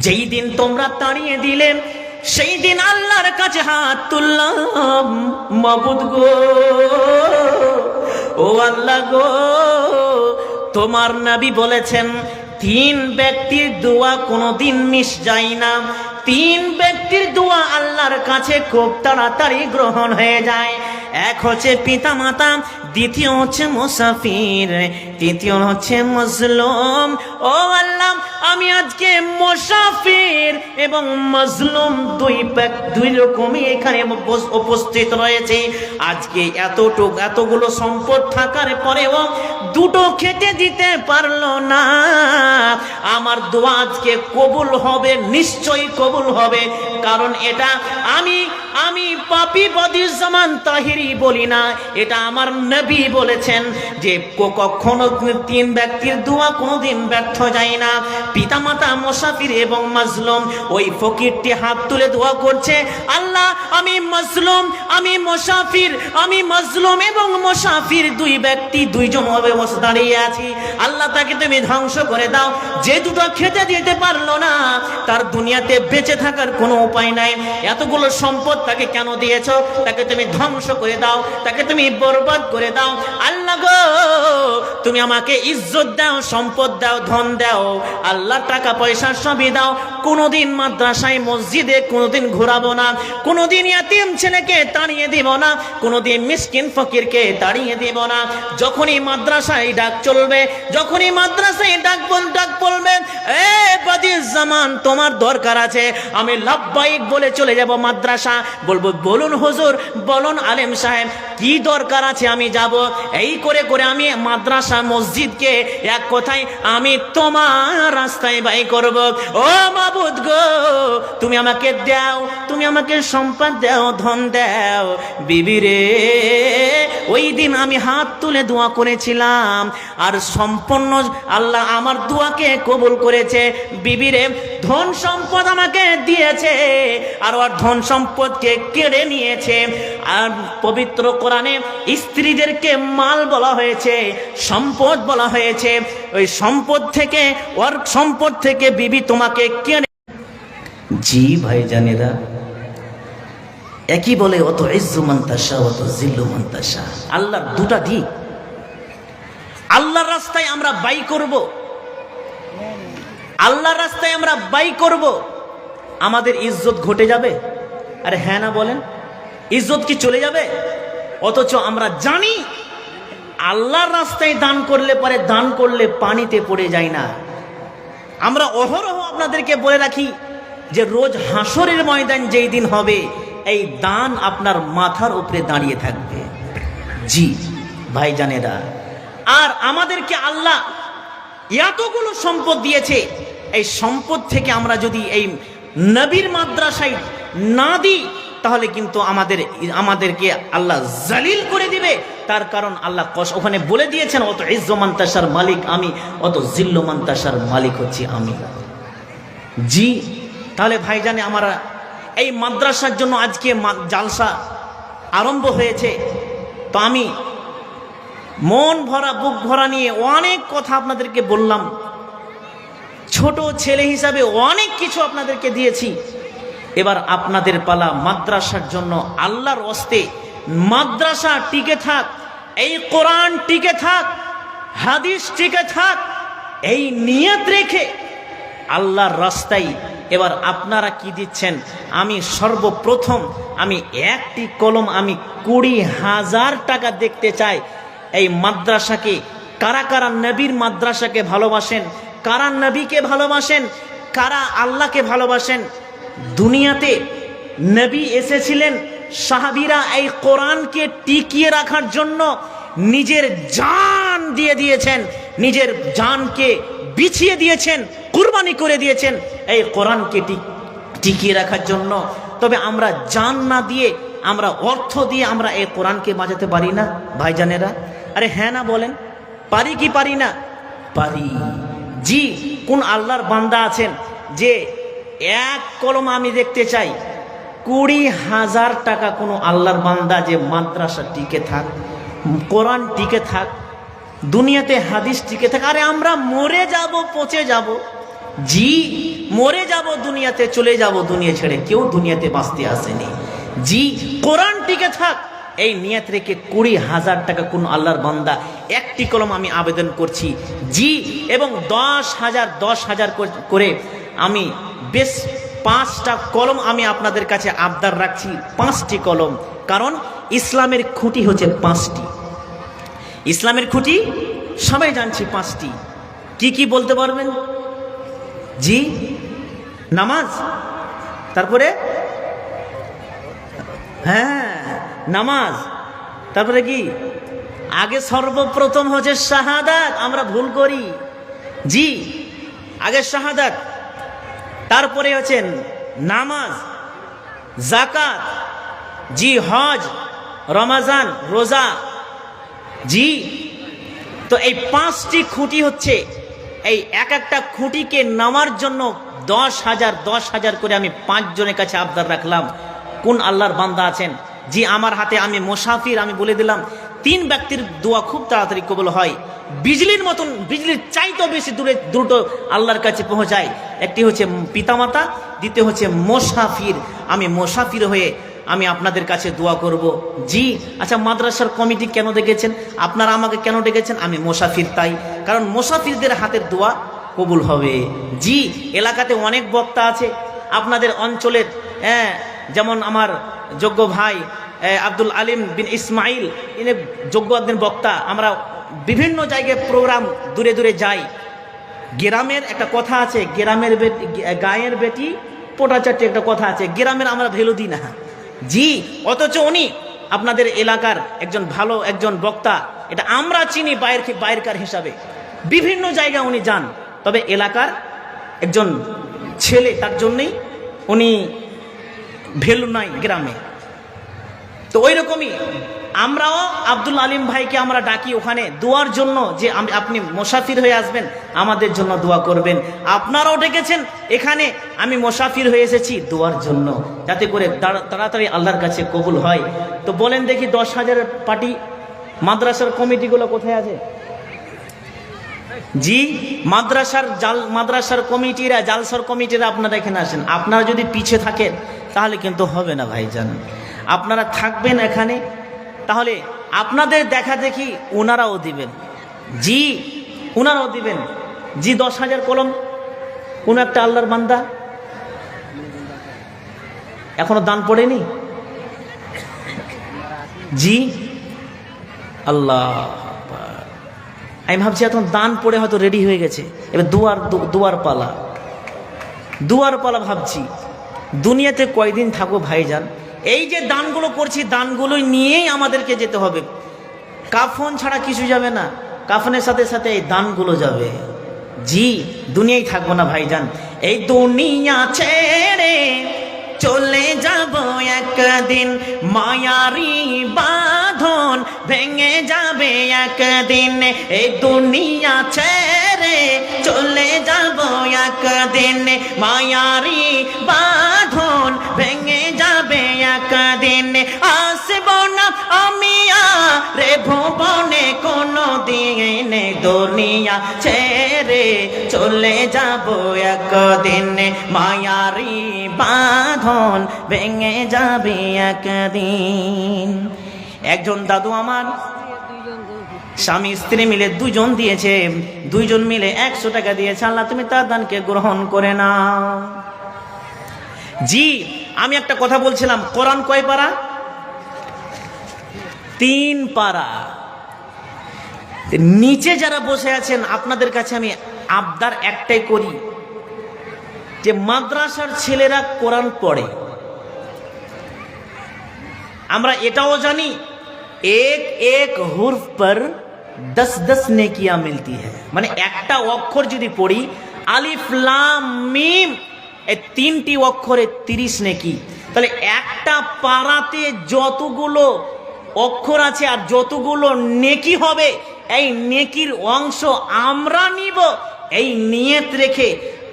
যেই দিন তোমরা তাড়িয়ে দিলে সেই দিন আল্লাহর কাছে হাত তুললাম, মাবুদ গো, ও আল্লাহ গো, তোমার নবী বলেছেন তিন ব্যক্তির দোয়া কোনোদিন মিস যায় না। তিন ব্যক্তির দোয়া আল্লাহর কাছে খুব তাড়াতাড়ি গ্রহণ হয়ে যায়। এক হচ্ছে পিতা মাতা, দ্বিতীয় হচ্ছে মুসাফির, তৃতীয় হচ্ছে মজলুম। ও আল্লাহ, আমি আজকে মুসাফির এবং মজলুম দুই রকমই এখানে উপস্থিত রয়েছে। আজকে এতগুলো সম্পদ থাকার পরেও দুটো খেতে দিতে পারলো না। আমার দোয়া আজকে কবুল হবে, নিশ্চয়ই কবুল হবে, কারণ এটা আমি পাপী বদিউজ্জামান তাহিরি বলি না, এটা আমার নবী বলেছেন যে কখনো তিন ব্যক্তির দোয়া কোনোদিন ব্যর্থ যায় না। পিতামাতা, মুসাফির এবং মাজলুম। ওই ফকিরটি হাত তুলে দোয়া করছে, আল্লাহ আমি মাজলুম, আমি মুসাফির, আমি মাজলুম এবং মুসাফির দুই ব্যক্তি দুইজন ভাবে বসে দাঁড়িয়ে আছি। আল্লাহ তাকে তুমি ধ্বংস করে দাও। যে দুটো খেতে দিতে পারলো না তার দুনিয়াতে বেঁচে থাকার কোনো উপায় নাই। এতগুলো সম্পদ তাকে কেন দিয়েছো? তাকে তুমি ধ্বংস করে দাও, তাকে তুমি বরবাদ করে দাও। আল্লাহ গো, তুমি আমাকে ইজ্জত দাও, সম্পদ দাও, ধন দাও, আল্লাহ টাকা পয়সা সবই দাও। কোনোদিন মাদ্রাসায় মসজিদে কোনোদিন ঘোরাবো না, কোনোদিন ইয়াতিম ছেলেকে তাড়িয়ে দিব না, কোনোদিন মিসকিন ফকিরকে তাড়িয়ে দিব না। যখনই মাদ্রাসায় ডাক চলবে, যখনই মাদ্রাসায় ডাক বলবেন, এ বদিউজ্জামান তোমার দরকার আছে, আমি লাব্বাইক বলে চলে যাব মাদ্রাসা। বলবো বলুন হুজুর, বলুন আলেম সাহেব, কি দরকার আছে, আমি যাব। এই করে করে আমি মাদ্রাসা মসজিদকে এক কথায় আমি তোমার রাস্তায় বাই করব। ও মাবুদ গো, তুমি আমাকে দাও, তুমি আমাকে সম্পদ দাও, ধন দাও। বিবি রে, ওই দিন আমি হাত তুলে দোয়া করেছিলাম আর সম্পূর্ণ আল্লাহ আমার দোয়াকে কবুল করেছে। বিবি রে, ধন সম্পদ আমাকে দিয়েছে আর ওর ধন সম্পদকে কেড়ে নিয়েছে। আর পবিত্র কোরআনে স্ত্রীদেরকে মাল বলা হয়েছে, সম্পদ বলা হয়েছে। ওই ওর সম্পদ থেকে বিবি তোমাকে কেড়ে। জি ভাইজানেরা, একই বলে অত ইজ্জু মান তাশা অত জিল্লু মান তাশা। আল্লাহর দুটা দিক। আল্লাহর রাস্তায় আমরা বাই করব, আল্লাহর রাস্তায় আমরা বাই করব, আমাদের ইজ্জত ঘটে যাবে। আরে হ্যাঁ না বলেন, ইজ্জত কি চলে যাবে? অথচ আমরা জানি আল্লাহর রাস্তায় দান করলে পরে দান করলে পানিতে পড়ে যায় না। আমরা অহরহ আপনাদেরকে বলে রাখি যে রোজ হাসরের ময়দান যেই দিন হবে, এই দান আপনার মাথার উপরে দাঁড়িয়ে থাকবে। জি ভাইজানেরা, আর আমাদেরকে আল্লাহ এতগুলো সম্পদ দিয়েছে, এই সম্পদ থেকে আমরা যদি এই নবীর মাদ্রাসায় না দিই তাহলে কিন্তু আমাদেরকে আল্লাহ জালিল করে দিবে। তার কারণ আল্লাহ ওখানে বলে দিয়েছেন, অত ইজ্জু মান তাশার মালিক আমি, অত জিল্লু মান তাশার মালিক হচ্ছি আমি। জি, তাহলে ভাইজানে আমরা এই মাদ্রাসার জন্য আজকে জালসা আরম্ভ হয়েছে। তো আমি মন ভরা বুক ভরা নিয়ে অনেক কথা আপনাদেরকে বললাম। ছোট ছেলে হিসাবে অনেক কিছু আপনাদেরকে দিয়েছি। এবার আপনাদের পালা মাদ্রাসার জন্য আল্লাহর ওয়াস্তে মাদ্রাসা টিকে থাক, এই কোরআন টিকে থাক, হাদিস টিকে থাক, এই নিয়ত রেখে আল্লাহর রাস্তায়। এবার আপনারা কি দিচ্ছেন? আমি সর্বপ্রথম একটি কলম 20,000 টাকা দেখতে চাই। এই মাদ্রাসাকে কারা কারা নবীর মাদ্রাসাকে ভালোবাসেন, কারা নবীকে ভালোবাসেন, কারা আল্লাহকে ভালোবাসেন। দুনিয়াতে নবী এসেছিলেন, সাহাবীরা এই কোরআনকে টিকিয়ে রাখার জন্য নিজের জান দিয়ে দিয়েছেন, নিজের জানকে বিছিয়ে দিয়েছেন, কুরবানি করে দিয়েছেন এই কোরআনকে টিকিয়ে রাখার জন্য। তবে আমরা জান না দিয়ে, আমরা অর্থ দিয়ে আমরা এই কোরআনকে বাঁচাতে পারি না ভাইজানেরা? আরে হ্যাঁ না বলেন, পারি কি পারি না? পারি। জি, কোন আল্লাহর বান্দা আছেন যে এক কলম আমি দেখতে চাই 20,000 টাকা? কোনো আল্লাহর বান্দা যে মাদ্রাসা টিকে থাক, কোরআন টিকে থাক, দুনিয়াতে হাদিস টিকে থাক। আরে আমরা মরে যাব, পচে যাব। জি, মরে যাব দুনিয়াতে, চলে যাব দুনিয়া ছেড়ে, কেউ দুনিয়াতে বাঁচতে আসেনি। জি কোরআন টিকে থাক, এই নিয়ত রেখে 20,000 টাকা কোন আল্লাহর বান্দা একটি কলম আমি আবেদন করছি। জি এবং 10,000 করে আমি বেশ 5টা কলম আমি আপনাদের কাছে আবদার রাখছি, 5টি কলম। কারণ ইসলামের খুঁটি হচ্ছে 5টি। ইসলামের খুঁটি সবাই জানছি 5টি। কি কি বলতে পারবেন? জি নামাজ, তারপরে হ্যাঁ নামাজ, তারপরে কি আগে সর্বপ্রথম হচ্ছে শাহাদাত। আমরা ভুল করি। জি আগে শাহাদাত, তারপরে হচ্ছে নামাজ, যাকাত, জি হজ, রমাজান, রোজা। জি তো এই 5টি খুঁটি হচ্ছে, এই এক একটা খুঁটিকে নামার জন্য 10,000 করে আমি 5 জনের কাছে আবদার রাখলাম। কোন আল্লাহর বান্দা আছেন? জি আমার হাতে, আমি মুসাফির, আমি বলে দিলাম 3 ব্যক্তির দোয়া খুব তাড়াতাড়ি কবুল হয়, বিজলির মতন, বিজলির চাইতেও বেশি দ্রুত আল্লাহর কাছে পৌঁছায়। একটি হচ্ছে পিতামাতা, দ্বিতীয় হচ্ছে মুসাফির। আমি মুসাফির হয়ে আমি আপনাদের কাছে দোয়া করব। জি আচ্ছা, মাদ্রাসার কমিটি কেন ডেকেছেন? আপনারা আমাকে কেন ডেকেছেন? আমি মুসাফির তাই, কারণ মুসাফিরদের হাতের দোয়া কবুল হবে। জি এলাকাতে অনেক বক্তা আছে আপনাদের অঞ্চলের, যেমন আমার যোগ্য ভাই আব্দুল আলিম বিন ইসমাইল, ইনি যোগ্য একজন বক্তা। আমরা বিভিন্ন জায়গায় প্রোগ্রাম দূরে দূরে যাই। গ্রামের একটা কথা আছে, গ্রামের বেটি গায়ের বেটি পোটা চারটে, একটা কথা আছে। গ্রামের আমরা ভ্যালু দিই না। জি অথচ উনি আপনাদের এলাকার একজন ভালো একজন বক্তা, এটা আমরা চিনি বাইরকার হিসাবে। বিভিন্ন জায়গায় উনি যান, তবে এলাকার একজন ছেলে, তার জন্যই উনি ভ্যালু নাই গ্রামে। তো ওই রকমই আমরাও আব্দুল আলিম ভাইকে আমরা ডাকি ওখানে দোয়ার জন্য, যে আপনি মুসাফির হয়ে আসবেন, আমাদের জন্য দোয়া করবেন। আপনারাও ডেকেছেন এখানে, আমি মুসাফির হয়ে এসেছি দোয়ার জন্য, যাতে করে তাড়াতাড়ি আল্লাহর কাছে কবুল হয়। তো বলেন দেখি 10,000 পার্টি মাদ্রাসার কমিটিগুলো কোথায় আছে? জি মাদ্রাসার কমিটিরা, জালসার কমিটিরা আপনারা এখানে আসেন। আপনারা যদি পিছিয়ে থাকেন তাহলে কিন্তু হবে না ভাইজান। আপনারা থাকবেন এখানে, তাহলে আপনাদের দেখা দেখি ওনারাও দিবেন। জি ওনারাও দিবেন। জি 10,000 কলম কোন একটা আল্লাহর বান্দা এখনো দান পড়েনি। জি আল্লাহ, আমি ভাবছি এখন দান পড়ে হয়তো রেডি হয়ে গেছে, এবার দুয়ার পালা ভাবছি। দুনিয়াতে কয়দিন থাকবো ভাইজান? এই যে দানগুলো করছি, দানগুলোই নিয়েই আমাদেরকে যেতে হবে। কাফন ছাড়া কিছু যাবে না, কাফনের সাথে সাথে এই দানগুলো যাবে। জি দুনিয়ায় থাকবো না ভাইজান, এই দুনিয়া ছেড়ে চলে যাব একদিন, মায়ারি বাঁধন ভেঙে যাবে একদিন। এই দুনিয়া ছেড়ে চলে যাব একদিন, মায়ারি বাঁধন ভেঙে যাবে একদিন। আসব না আমি রে ভুবনে কোনো দিন, দুনিয়া ছেড়ে চলে যাব একদিন, মায়ারি বাঁধন ভেঙে যাবে একদিন। একজন দাদু আমার স্বামী স্ত্রী মিলে 2 জন দিয়েছে, 2 জন মিলে 100 টাকা দিয়েছে। আল্লাহ তুমি তার দানকে গ্রহণ করে নাও। জি আমি একটা কথা বলছিলাম, কোরআন কয় পারা? 3 পারা। নিচে যারা বসে আছেন আপনাদের কাছে আমি আবদার একটাই করি, যে মাদ্রাসার ছেলেরা কোরআন পড়ে। আমরা এটাও জানি एक एक हुर्फ पर 10-10 नेकियां मिलती है। মানে একটা অক্ষর যদি পড়ি আলিফ লাম মিম, এই 3টি অক্ষরে 30 নেকি। তাহলে একটা পারাতে যতগুলো অক্ষর আছে আর যতগুলো নেকি হবে, এই নেকির অংশ আমরা নিব। এই নিয়ত রেখে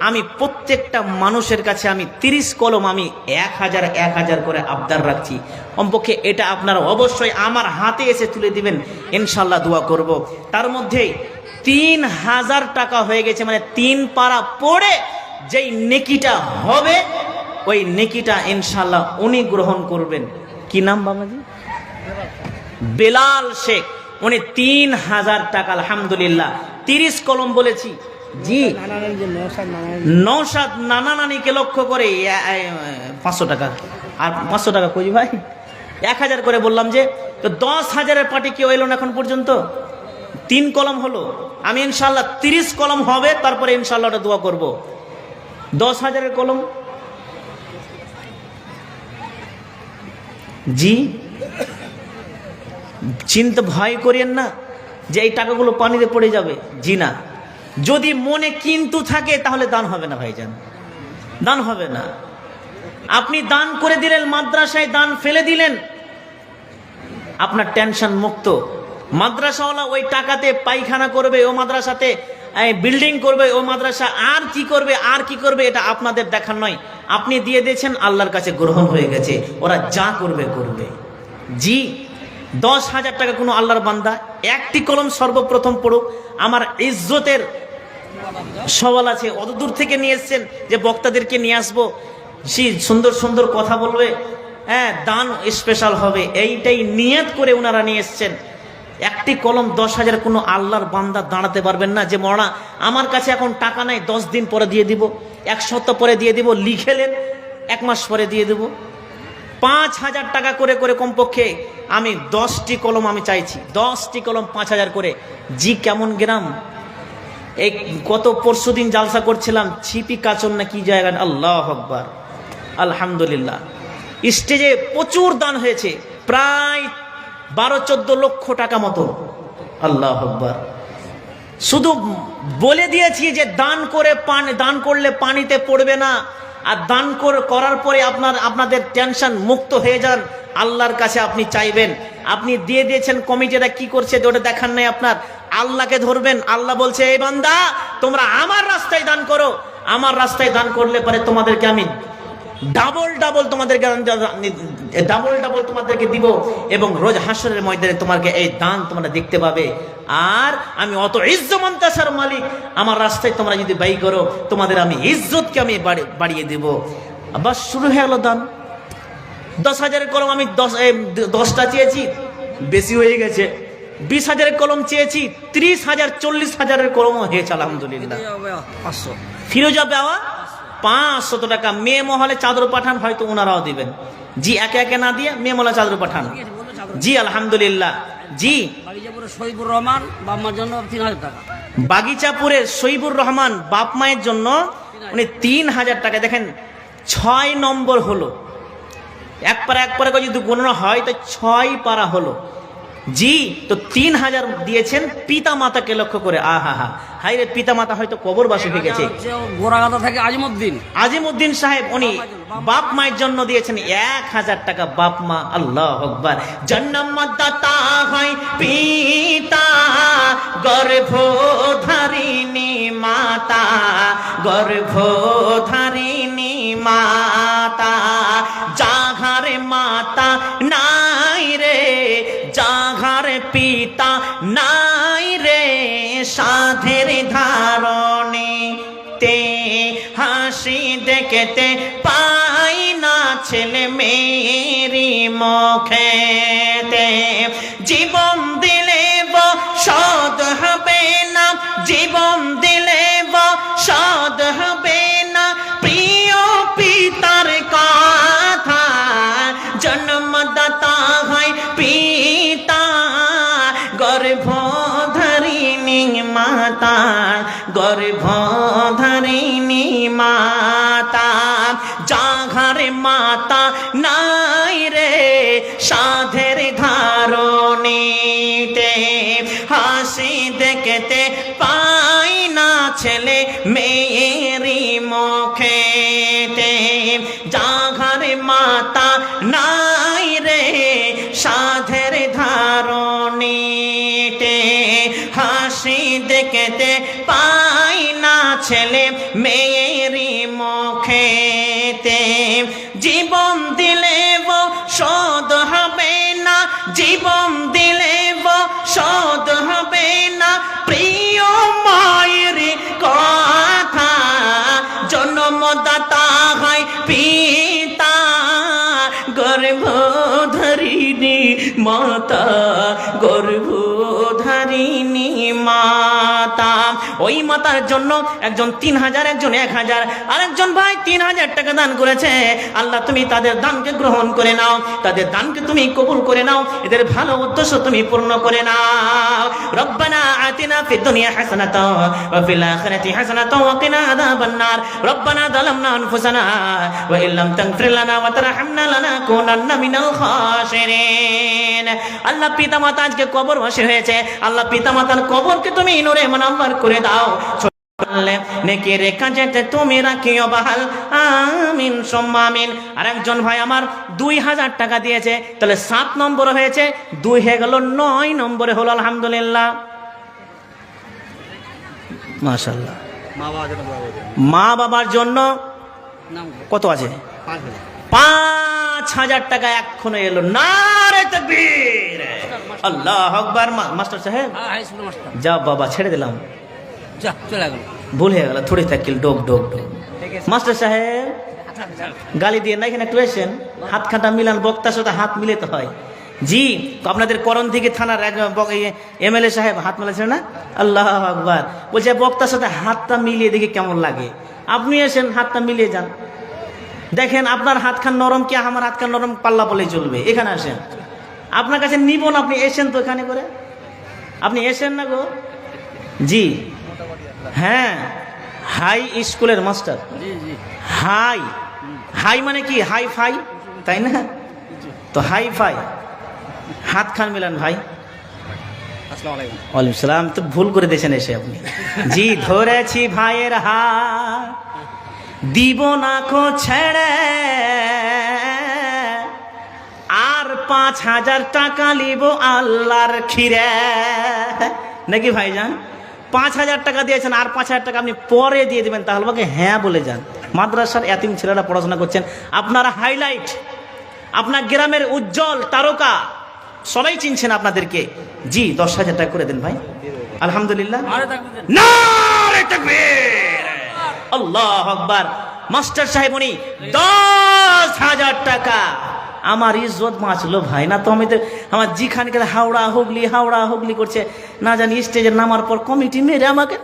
আমি প্রত্যেকটা মানুষের কাছে আমি 30 কলম আমি 1000 করে আবদার রাখছি। কমপক্ষে এটা আপনারা অবশ্যই আমার হাতে এসে তুলে দিবেন, ইনশাল্লাহ দোয়া করব। তার মধ্যে 3000 টাকা হয়ে গেছে, মানে 3 পারা পড়ে যেই নেকিটা হবে ওই নেকিটা ইনশাআল্লাহ উনি গ্রহণ করবেন। কি নাম বাবাজি? বেলাল শেখ। উনি 3000 টাকা, আলহামদুলিল্লাহ 30 কলম বলেছি। জি নওশাদ নানা নানিকে লক্ষ্য করে 500 টাকা, আর 500 টাকা কই ভাই, 1000 করে বললাম যে, তো 10,000-এর পার্টি কেউ এলো না এখন পর্যন্ত। 3 কলম হলো, আমি ইনশাল্লাহ 30 কলম হবে, তারপরে ইনশাল্লাহ ওটা দোয়া করবো। 10,000-এর কলম। জি চিন্তা ভয় করিয়েন না যে এই টাকাগুলো পানিতে পড়ে যাবে, জি না। যদি মনে কিন্তু থাকে তাহলে দান হবে না ভাইজান, দান হবে না। আপনি দান করে দিলেন, মাদ্রাসায় দান ফেলে দিলেন, আপনার টেনশন মুক্ত। মাদ্রাসাওয়ালা ওই টাকাতে পায়খানা করবে, ও মাদ্রাসাতে বিল্ডিং করবে, ও মাদ্রাসা আর কি করবে, আর কি করবে, এটা আপনাদের দেখার নয়। আপনি দিয়ে দিয়েছেন, আল্লাহর কাছে গ্রহণ হয়ে গেছে, ওরা যা করবে করবে। জি 10,000 টাকা কোনো আল্লাহর বান্দা একটি কলম সর্বপ্রথম পড়ুক, আমার ইজ্জতের সওয়াল আছে। অত দূর থেকে নিয়ে এসছেন যে বক্তাদেরকে নিয়ে আসবো, সে সুন্দর সুন্দর কথা বলবে, হ্যাঁ দান স্পেশাল হবে, এইটাই নিয়ত করে ওনারা নিয়ে এসছেন। একটি কলম 10,000 কোনো আল্লাহর বান্দা দাঁড়াতে পারবেন না যে মরা আমার কাছে এখন টাকা নাই, 10 দিন পরে দিয়ে দিব, 1 সপ্তাহ পরে দিয়ে দিব, লিখেলেন 1 মাস পরে দিয়ে দেব। 5,000 টাকা করে করে কমপক্ষে আমি 10টি কলম আমি চাইছি, 10টি কলম 5,000 করে। জি কেমন গ্রাম, এই কত পরশুদিন জালসা করছিলাম, ছিপি কাচন না কি জায়গা, আল্লাহ আকবার, আলহামদুলিল্লাহ। স্টেজে প্রচুর দান হয়েছে, প্রায় 12-14 লক্ষ টাকা মতো, আল্লাহ আকবার। শুধু বলে দিয়েছি যে দান করলে পানিতে পড়বে না, আর দান করার পরে আপনাদের টেনশন মুক্ত হয়ে যান, আল্লাহর কাছে আপনি চাইবেন। আপনি দিয়ে দিয়েছেন, কমিটিরা কি করছে ওটা দেখার নাই আপনার, আল্লাহকে ধরবেন। আল্লাহ বলছে, এই বান্দা তোমরা আমার রাস্তায় দান করো, আমার রাস্তায় দান করলে পরে তোমাদেরকে আমি ডাবল ডাবল তোমাদেরকে দিব, এবং রোজ হাসরের ময়দানে তোমাকে এই দান তোমরা দেখতে পাবে। আর আমি অত ইজ্জতমন্তাসার মালিক, আমার রাস্তায় তোমরা যদি ব্যয় করো, তোমাদের আমি ইজ্জতকে আমি বাড়িয়ে দেব। আবার শুরু হয়ে গেল দান। 10,000-এর কলম আমি 10টা চেয়েছি, বেশি হয়ে গেছে। 20,000-এর কলম চেয়েছি, 30,000 40,000-এর কলমও হয়েছে, আলহামদুলিল্লাহ। ফিরোজা বেওয়া 500 টাকা। মেয়ে মহলে চাদর পাঠান, হয়তো ওনারাও দিবেন। জি একে একে না দিয়ে মেয়ে মহলে চাদর পাঠান। জি আলহামদুলিল্লাহ। জি শহীবুর রহমান বাপমার জন্য 3,000 টাকা। বাগিচাপুরের শহীবুর রহমান বাপ মায়ের জন্য উনি 3,000 টাকা। দেখেন 6 নম্বর হলো, এক পারা করে যদি গণনা হয় তো 6 পারা হলো। জি তো 3,000 দিয়েছেন পিতা মাতাকে লক্ষ্য করে। আহা হা, হাই রে, পিতা মাতা হয়তো কবরবাসী হয়ে গেছে। গোরাগাদা থেকে আজিমউদ্দিন সাহেব, উনি বাপ মায়ের জন্য দিয়েছেন 1,000 টাকা। বাপ মা, আল্লাহ আকবার। জন্মদাতা হয় পিতা, গর্ভধারিণী মাতা, গর্ভধারিণী মাতা, যাহার মাতা নাই রে, যাহার পিতা নাই রে, সাধের ধারণে তে হাসি দেখতে পাই না ছেলে মেয়েরি মুখেতে। জীবন দিলে সদ হবে না, জীবন দিলে সদ হবে না, প্রিয় পিতার কথা। জন্মদাতা হয় পিতা, গর্ভধারিণী মাতা, গর্ভধারিণী মাতা, যাহার মাতা নাই রে, সাধের ধারণীতে হাসি দেখতে পাই না ছেলে মেয়েরি মুখেতে। যাহার মাতা নাই রে, সাধের ধারণীতে হাসি দেখতে পাই না ছেলে মেয়েরি মুখেতে। জীবন দিলে শোধ হবে না, জীবন দিলে শোধ হবে না, প্রিয় মায়ের কথা। জন্ম মাতা, গর্ভধারিণী মাতা। ওই মাতার জন্য একজন 3000, একজন 1000, আরেকজন ভাই 3000 টাকা দান করেছে। আল্লাহ তুমি তাদের দানকে গ্রহণ করে নাও, তাদের দানকে তুমি কবুল করে নাও, এদের ভালো উদ্দেশ্য তুমি পূর্ণ করে নাও। রব্বানা আতিনা ফিদ দুনিয়া হাসানাতাও ওয়া ফিল আখিরাতি হাসানাতাও ওয়া কিনা আযাবান নার। রব্বানা যালামনা আনফুসানা ওয়া ইল্লাম তাগফির লানা ওয়া তারহামনা লানাকুনান্না মিনাল খাসিরিন। আল্লাহ পিতামাতা আজকে কবরবাসী হয়েছে, আল্লাহ পিতামাতার কবরকে তুমি নূরে মুনাওয়ার করে দাও। নেকের কাজেতে তুমি রাখিও বাহাল, আমিন সুম্মা আমিন। আরেকজন ভাই আমার 2000 টাকা দিয়েছে, তাহলে 7 নম্বর হয়েছে, 2 হয়ে গেল, 9 নম্বরে হলো। আলহামদুলিল্লাহ, মাশাআল্লাহ। মা বাবার জন্য কত আছে? 5000 টাকা এখনো এলো। নারে তাকবীর, আল্লাহু আকবার। মাস্টার সাহেব যা বাবা, ছেড়ে দিলাম, চলে গেল, ভুল হয়ে গেল, থোড়ি থাকল, ডোক ডোক ডোক। মাস্টার সাহেব গালি দিয়ে না, এখানে একটু এসেন, হাত খাটা মিলান, বক্তার সাথে হাত মিলাতে হয়। জি, আপনাদের করণ থেকে থানার এমএলএ সাহেব হাত মিলাছেন না? আল্লাহ আকবার। বলছে বক্তার সাথে হাতটা মিলিয়ে দেখি কেমন লাগে। আপনি এসেন, হাতটা মিলিয়ে যান, দেখেন আপনার হাত খান নরম কি আমার হাত খান নরম, পাল্লা বলে চলবে। এখানে আসেন, আপনার কাছে নিব না, আপনি এসেন তো এখানে করে, আপনি এসেন না গো। জি হ্যাঁ, হাই স্কুলের মাস্টার। হাই হাই মানে কি? হাই ফাই, তাই না? তো হাই ফাই, হাত খান মিলান ভাই। ওয়ালাইকুম সালাম। তো ভুল করে দিয়েছেন এসে আপনি। জি, ধরেছি ভাইয়ের হাত, দিব না কো ছেড়ে, আর 5000 টাকা লিব আল্লাহর খিরে, নাকি ভাইজান? 5000 টাকা দিয়েছেন, আর 5000 টাকা আপনি পরে দিয়ে দেবেন, তাহলে বাকি হ্যাঁ বলে যান। মাদ্রাসার এতিম ছেলেরা পড়াশোনা করছেন, আপনারা হাইলাইট, আপনার গ্রামের উজ্জ্বল তারকা, সবাই চিনছেন আপনাদেরকে। জি, 10,000 টাকা করে দেন ভাই। আলহামদুলিল্লাহ, নারে তাকবীর, আল্লাহু আকবার। মাস্টার সাহেব উনি 10,000 টাকা, আমার ইজ্জত বাঁচলো ভাই। না তো আমি তো আমার জিখানকে হাওড়া হুগলি করছে, না জানি স্টেজে নামার পর কমিটি মেরে আমাকে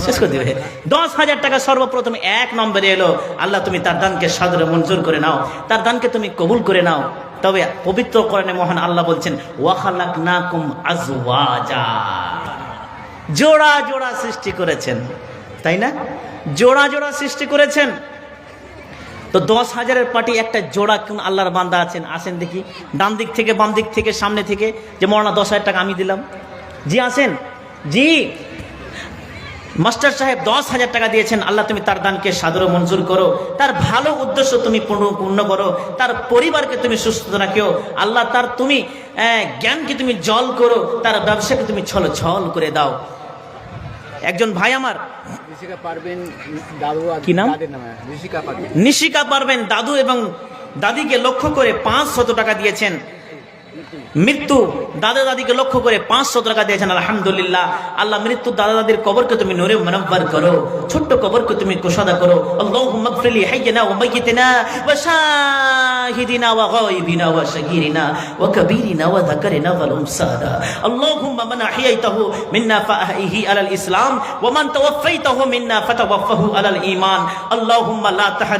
শেষ করে দেবে। 10,000 টাকা সর্বপ্রথম 1 নম্বরে এলো। আল্লাহ তুমি তার দানকে সাদরে মঞ্জুর করে নাও, তার দানকে তুমি কবুল করে নাও। তবে পবিত্র কোরআনে মহান আল্লাহ বলছেন, ওয়া খালাকনাকুম আজওয়াজা, জোড়া জোড়া সৃষ্টি করেছেন, তাই না? জোড়া জোড়া সৃষ্টি করেছেন। তো 10,000-এর পার্টি একটা জোড়া কোন আল্লাহর বান্দা আছেন? আসেন দেখি, ডান দিক থেকে, বাম দিক থেকে, সামনে থেকে, যে মৌলানা 10,000 টাকা আমি দিলাম। জি আসেন। জি, মাস্টার সাহেব 10,000 টাকা দিয়েছেন। আল্লাহ তুমি তার দানকে সাদরে মঞ্জুর করো, তার ভালো উদ্দেশ্য তুমি পূর্ণ করো, তার পরিবারকে তুমি সুস্থ রাখিও। আল্লাহ তার তুমি জ্ঞানকে তুমি জল করো, তার ব্যবসাকে তুমি ছল ছল করে দাও। একজন ভাই আমার, কি নাম? নিশিকা পারবেন, দাদু এবং দাদিকে লক্ষ্য করে 500 টাকা দিয়েছেন। মৃত্যু দাদা দাদিকে লক্ষ্য করে 500 টাকা দিয়েছেন। আলহামদুলিল্লাহ। আল্লাহ মৃত্যু দাদা দাদির কবরকে তুমি নূরে মুনাওয়ার করো, ছোট্ট কবরকে তুমি কুশাদা করো। আল্লাহুম্মা গফির লি হাইয়িনা ওয়া মাইয়িতিনা ওয়া শাহিদিনা ওয়া গায়বিনা ওয়া শাগীরিনা ওয়া কাবীরিনা ওয়া যাকারিনা ওয়াল উনসানা। আল্লাহুম্মা মান আহইয়াইতাহু মিন্না ফাআহিহি আলাল ইসলাম ওয়া মান তাওয়াফাইতাহু মিন্না ফাতাওয়াফাহু আলাল ঈমান। আল্লাহুম্মা লা তাহরিম